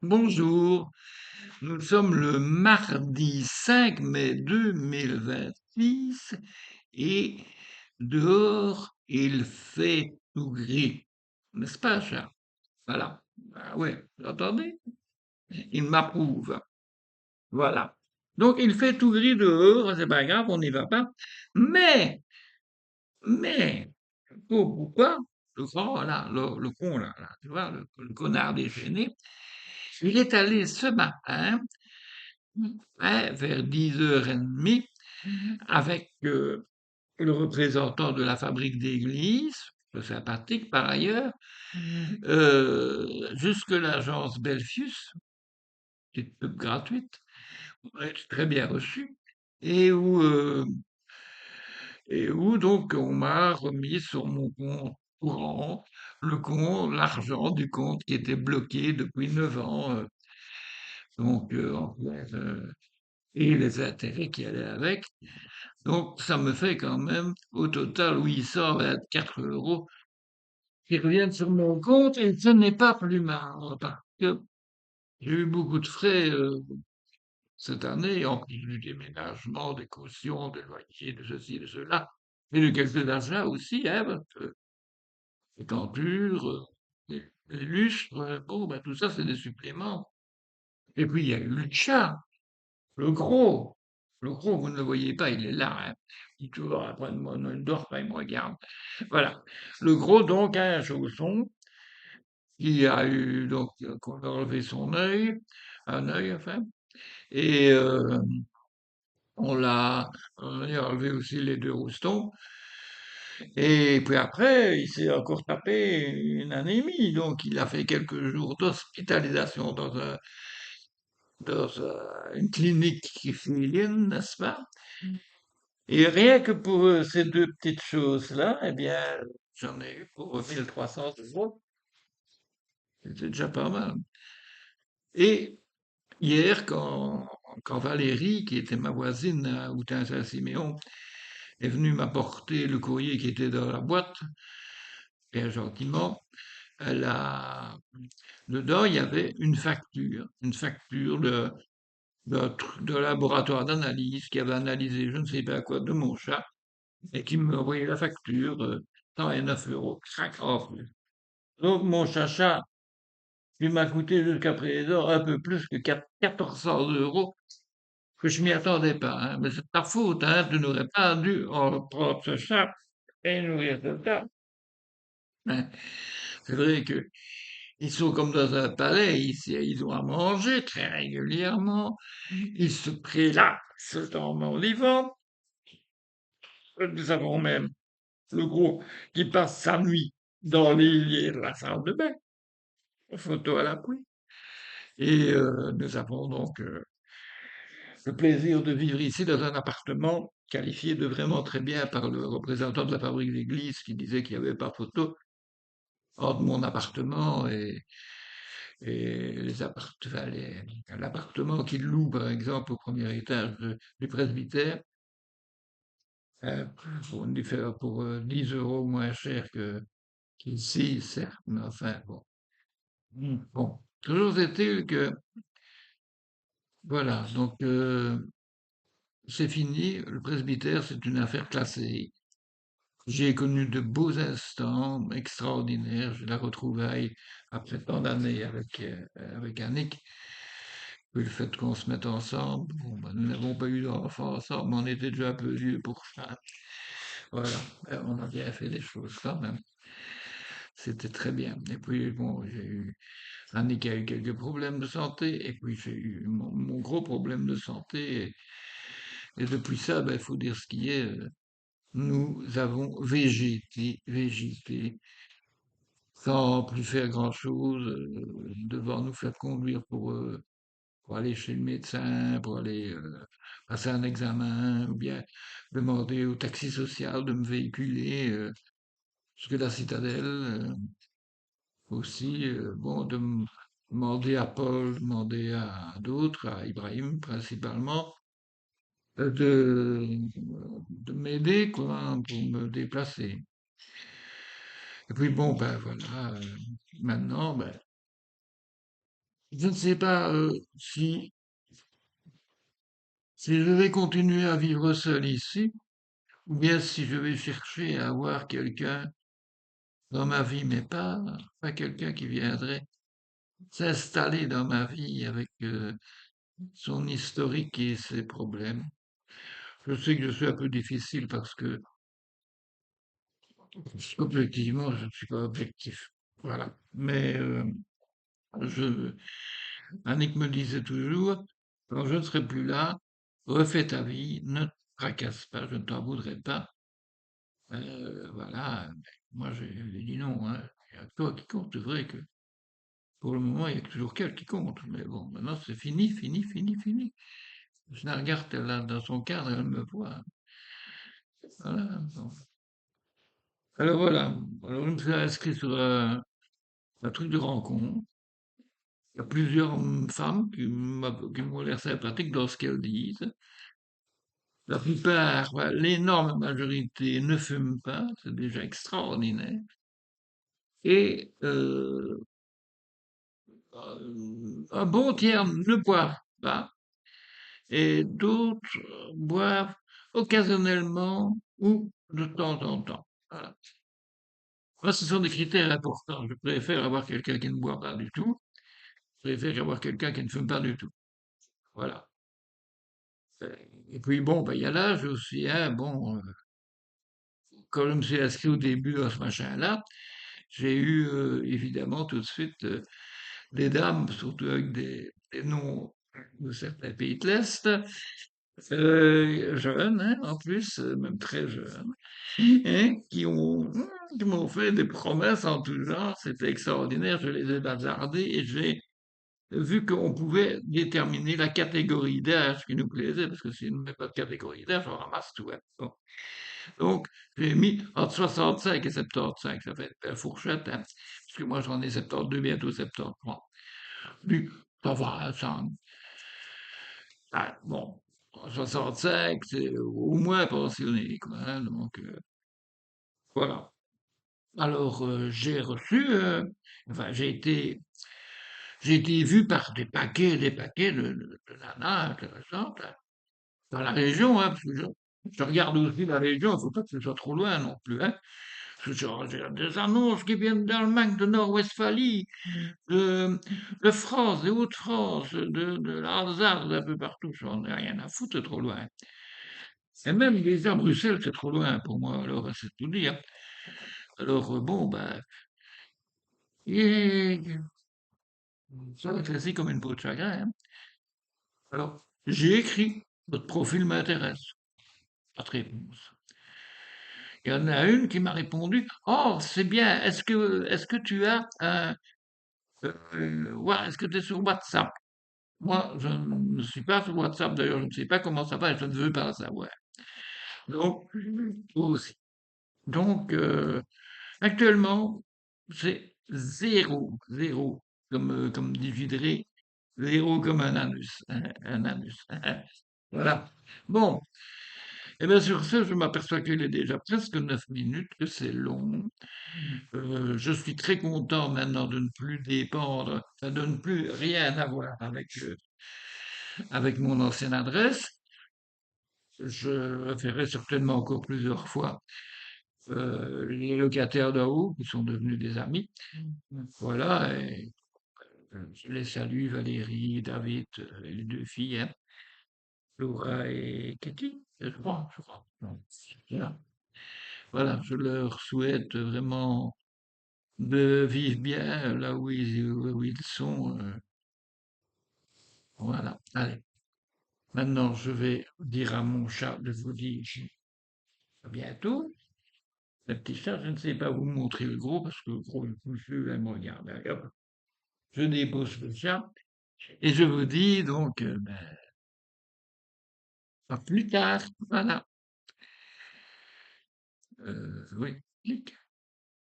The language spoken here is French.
Bonjour, nous sommes le mardi 5 mai 2026 et dehors il fait tout gris, n'est-ce pas, Charles? Voilà. Ah ouais, vous entendez? Il m'approuve. Voilà. Donc il fait tout gris dehors, c'est pas grave, on n'y va pas. Mais, mais, pourquoi? Le grand, là, le con, là, tu vois, le connard déchaîné, il est allé ce matin vers 10h30 avec le représentant de la fabrique d'église, sympathique par ailleurs, jusque l'agence Belfius, petite pub gratuite, très bien reçue, et où donc on m'a remis sur mon compte courant l'argent du compte qui était bloqué depuis 9 ans, en clair, et les intérêts qui allaient avec. Donc, ça me fait quand même, au total, 824 € qui reviennent sur mon compte et ce n'est pas plus mal parce que j'ai eu beaucoup de frais cette année, en plus du déménagement, des cautions, des loyers, de ceci, de cela, et de quelques achats aussi, hein, parce que les tentures, les lustres, bon, ben, tout ça, c'est des suppléments. Et puis, il y a eu le chat. Le gros, le gros, vous ne le voyez pas, il est là, hein. Il est toujours après de moi, il ne dort pas, il me regarde. Voilà. Le gros, donc, a un chausson qui a eu, donc, qu'on a enlevé son œil, un œil, enfin, et on lui a enlevé aussi les deux roustons. Et puis après, il s'est encore tapé une anémie, donc il a fait quelques jours d'hospitalisation dans une clinique kifilienne, n'est-ce pas? Et rien que pour ces deux petites choses-là, eh bien, j'en ai eu pour 1300 €. C'était déjà pas mal. Et hier, quand Valérie, qui était ma voisine à Outin-Saint-Siméon, est venue m'apporter le courrier qui était dans la boîte, bien gentiment, elle a... dedans, il y avait une facture de laboratoire d'analyse qui avait analysé je ne sais pas quoi de mon chat et qui me envoyait la facture, 109 €. Crac, oh, donc mon chacha, il m'a coûté jusqu'à présent un peu plus que 1400 €, que je m'y attendais pas, hein. Mais c'est ta faute, hein, tu n'aurais pas dû en prendre ce chat et nourrir ce chat, hein. C'est vrai que ils sont comme dans un palais, ils ont à manger très régulièrement, ils se prélassent en m'enlivant. Nous avons même le gros qui passe sa nuit dans l'hélier de la salle de bain, photo à l'appui. Et nous avons donc le plaisir de vivre ici dans un appartement qualifié de vraiment très bien par le représentant de la fabrique d'église qui disait qu'il n'y avait pas photo entre mon appartement et l'appartement qu'il loue, par exemple, au premier étage du presbytère, pour 10 € moins cher qu'ici, certes, mais enfin, bon. Bon, toujours est-il que, voilà, donc c'est fini, le presbytère, c'est une affaire classée. J'ai connu de beaux instants extraordinaires, j'ai la retrouvaille après tant d'années avec Annick, puis le fait qu'on se mette ensemble, bon, ben, nous n'avons pas eu d'enfants ensemble, mais on était déjà un peu vieux pour ça. Voilà, on a bien fait les choses quand même. C'était très bien. Et puis, bon, Annick a eu quelques problèmes de santé, et puis j'ai eu mon gros problème de santé, et depuis ça, ben, il faut dire ce qui est, nous avons végété, sans plus faire grand-chose, devant nous faire conduire pour aller chez le médecin, pour aller passer un examen, ou bien demander au taxi social de me véhiculer jusque la citadelle. Aussi, bon, demander à Paul, demander à d'autres, à Ibrahim principalement, de m'aider, quoi, pour me déplacer. Et puis bon, ben voilà, maintenant, ben, Je ne sais pas si je vais continuer à vivre seul ici, ou bien si je vais chercher à avoir quelqu'un dans ma vie, mais pas quelqu'un qui viendrait s'installer dans ma vie avec son historique et ses problèmes. Je sais que je suis un peu difficile parce qu'objectivement, je ne suis pas objectif. Voilà. Mais je, Annick me disait toujours, quand je ne serai plus là, refais ta vie, ne te tracasse pas, je ne t'en voudrais pas. Voilà. Moi, j'ai dit non, hein. Il y a que toi qui compte. C'est vrai que pour le moment, il y a toujours qu'elle qui compte. Mais bon, maintenant, c'est fini, fini, fini, fini. Je la regarde, elle, là, dans son cadre, elle me voit. Voilà. Bon. Alors voilà. Alors, je me suis inscrit sur un truc de rencontre. Il y a plusieurs femmes qui m'ont l'air sympathiques dans ce qu'elles disent. La plupart, enfin, l'énorme majorité ne fument pas, c'est déjà extraordinaire. Et un bon tiers ne boivent pas, et d'autres boivent occasionnellement ou de temps en temps. Voilà. Moi, ce sont des critères importants. Je préfère avoir quelqu'un qui ne boit pas du tout. Je préfère avoir quelqu'un qui ne fume pas du tout. Voilà. Et puis bon, ben, il y a l'âge aussi, hein. Bon, quand je me suis inscrit au début à ce machin-là, j'ai eu évidemment tout de suite des dames, surtout avec des noms de certains pays de l'Est, jeunes, hein, en plus, même très jeunes, hein, qui m'ont fait des promesses en tout genre. C'était extraordinaire. Je les ai bazardées et j'ai vu qu'on pouvait déterminer la catégorie d'âge qui nous plaisait, parce que si on ne met pas de catégorie d'âge, on ramasse tout, hein. Bon. Donc, j'ai mis entre 65 et 75, ça fait une belle fourchette, hein, parce que moi j'en ai 72, bientôt 73. Puis, ça va, ça, bon, 65, c'est au moins pensionné, quoi, hein, donc, voilà. Alors, enfin, j'ai été vu par des paquets de nanas intéressantes, hein, dans la région, hein, parce que je regarde aussi la région, il ne faut pas que ce soit trop loin non plus, hein. Genre, j'ai des annonces qui viennent d'Allemagne, de Nord-Westphalie, de France, des Hauts-de-France, de l'Alsace, d'un peu partout. J'en ai rien à foutre, c'est trop loin. Et même déjà Bruxelles, c'est trop loin pour moi, alors c'est tout dire. Alors, bon, ben, et ça va être resté comme une peau de chagrin, hein. Alors, j'ai écrit, votre profil m'intéresse. Pas de réponse. Il y en a une qui m'a répondu, oh, c'est bien, est-ce que tu as ouais, est-ce que tu es sur WhatsApp? Moi, je ne suis pas sur WhatsApp, d'ailleurs, je ne sais pas comment ça va et je ne veux pas le savoir. Donc, aussi. Donc, actuellement, c'est zéro, zéro, comme dit Vidré, zéro comme un anus, un anus. Voilà. Bon, et bien sur ce, je m'aperçois qu'il est déjà presque 9 minutes, que c'est long. Je suis très content maintenant de ne plus dépendre, enfin, de ne plus rien avoir avec mon ancienne adresse. Je le ferai certainement encore plusieurs fois. Les locataires d'en haut, qui sont devenus des amis. Voilà, et je les salue, Valérie, David, les deux filles, hein, Laura et Katie, je crois. Non, voilà. Voilà, je leur souhaite vraiment de vivre bien là où ils sont. Voilà, allez. Maintenant, je vais dire à mon chat de vous dire à bientôt. Le petit chat, je ne sais pas vous montrer le gros parce que le gros, il bouge plus, elle me regarde. Allez, hop, je dépose le chat et je vous dis donc ben, à plus tard. Voilà. Oui. Clic.